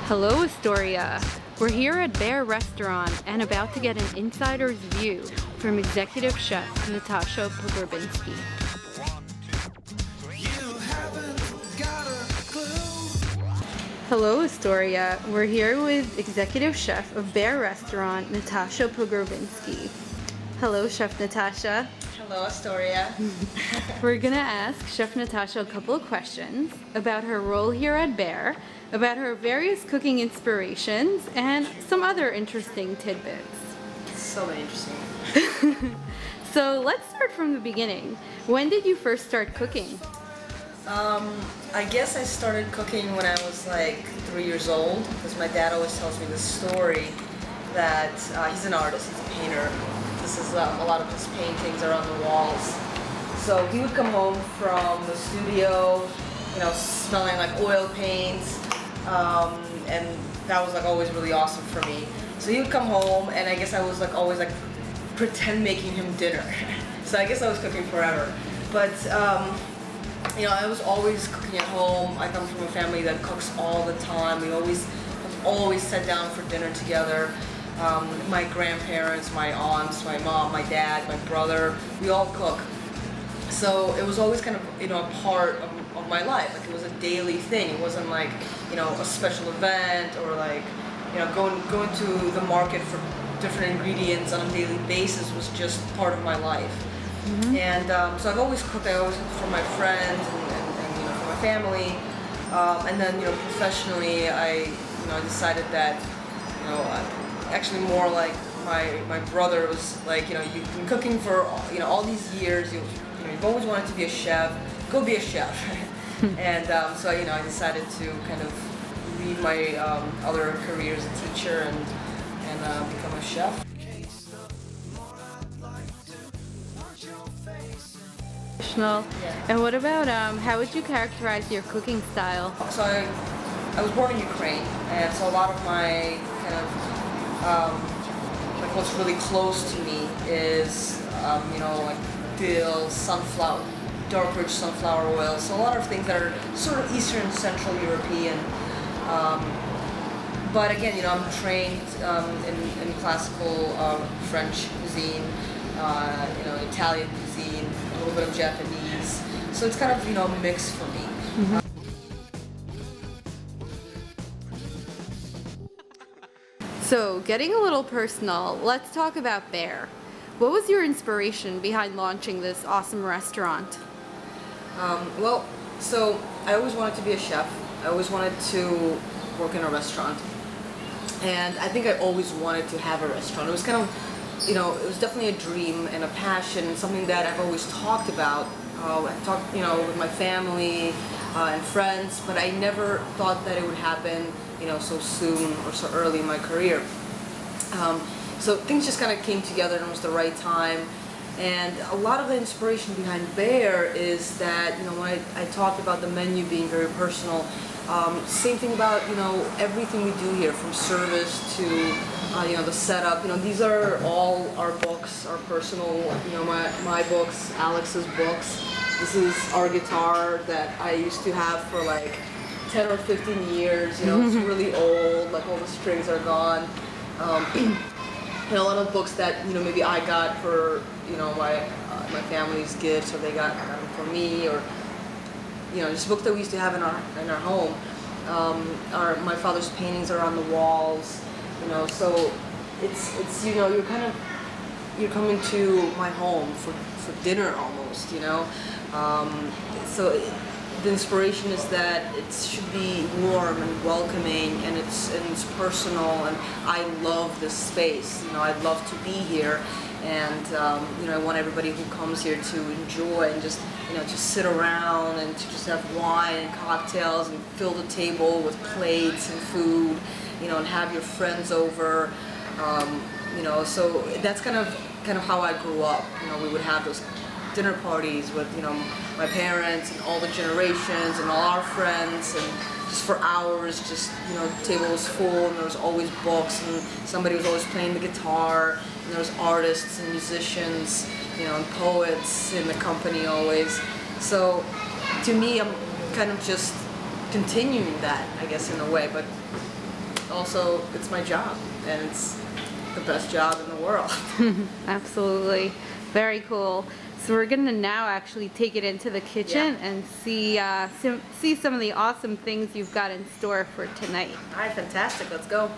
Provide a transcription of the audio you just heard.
Hello, Astoria. We're here at Bear Restaurant and about to get an insider's view from executive chef Natasha Pogrebinski. Hello, Astoria. We're here with executive chef of Bear Restaurant, Natasha Pogrebinski. Hello, Chef Natasha. Hello, Astoria. We're gonna ask Chef Natasha a couple of questions about her role here at Bear, about her various cooking inspirations, and some other interesting tidbits. So many interesting. So let's start from the beginning. When did you first start cooking? I guess I started cooking when I was like 3 years old, because my dad always tells me this story that he's an artist, he's a painter. This is a lot of his paintings are on the walls. So he would come home from the studio, you know, smelling like oil paints, and that was like always really awesome for me. So he would come home, and I guess I was like always like pretend making him dinner. So I guess I was cooking forever. But you know, I was always cooking at home. I come from a family that cooks all the time. We always sat down for dinner together. My grandparents, my aunts, my mom, my dad, my brother, we all cook. So it was always kind of, you know, a part of my life. Like it was a daily thing. It wasn't like, you know, a special event or like, you know, going to the market for different ingredients on a daily basis was just part of my life. Mm-hmm. And so I've always cooked. I always cooked for my friends and you know, for my family. And then, you know, professionally, I decided that, you know, actually more like my brother was like, you know, you've been cooking for, you know, all these years. You've always wanted to be a chef. Go be a chef. And so, you know, I decided to kind of leave my other career as a teacher and become a chef. Yeah. And what about, how would you characterize your cooking style? So I was born in Ukraine, and so a lot of my kind of, like what's really close to me is, you know, like dill, sunflower, dark rich sunflower oil, so a lot of things that are sort of Eastern Central European. But again, you know, I'm trained in classical French cuisine, you know, Italian cuisine, a little bit of Japanese. So it's kind of, you know, a mix for me. Mm-hmm. So, getting a little personal, let's talk about Bear. What was your inspiration behind launching this awesome restaurant? Well, so I always wanted to be a chef. I always wanted to work in a restaurant. And I think I always wanted to have a restaurant. It was kind of, you know, it was definitely a dream and a passion, something that I've always talked about. I've talked, you know, with my family and friends, but I never thought that it would happen, you know, so soon or so early in my career. So things just kind of came together and it was the right time. And a lot of the inspiration behind Bear is that, you know, when I talked about the menu being very personal, same thing about, you know, everything we do here, from service to, you know, the setup. You know, these are all our books, our personal, you know, my books, Alex's books. This is our guitar that I used to have for like 10 or 15 years. You know, it's really old, like all the strings are gone. And a lot of books that, you know, maybe I got for, you know, my family's gifts, or they got them for me, or, you know, just books that we used to have in our home. My father's paintings are on the walls, you know, so it's you know, you're coming to my home for dinner almost, you know. So the inspiration is that it should be warm and welcoming, and it's personal, and I love this space. You know, I love to be here, and you know, I want everybody who comes here to enjoy and just, you know, just sit around and to just have wine and cocktails and fill the table with plates and food, you know, and have your friends over. You know, so that's kind of how I grew up. You know, we would have those dinner parties with, you know, my parents and all the generations and all our friends, and just for hours, just, you know, the table was full and there was always books and somebody was always playing the guitar, and there was artists and musicians, you know, and poets in the company always. So to me, I'm kind of just continuing that, I guess, in a way, but also it's my job, and it's the best job in the world. Absolutely. Very cool. So we're going to now actually take it into the kitchen and see see some of the awesome things you've got in store for tonight. All right, fantastic. Let's go.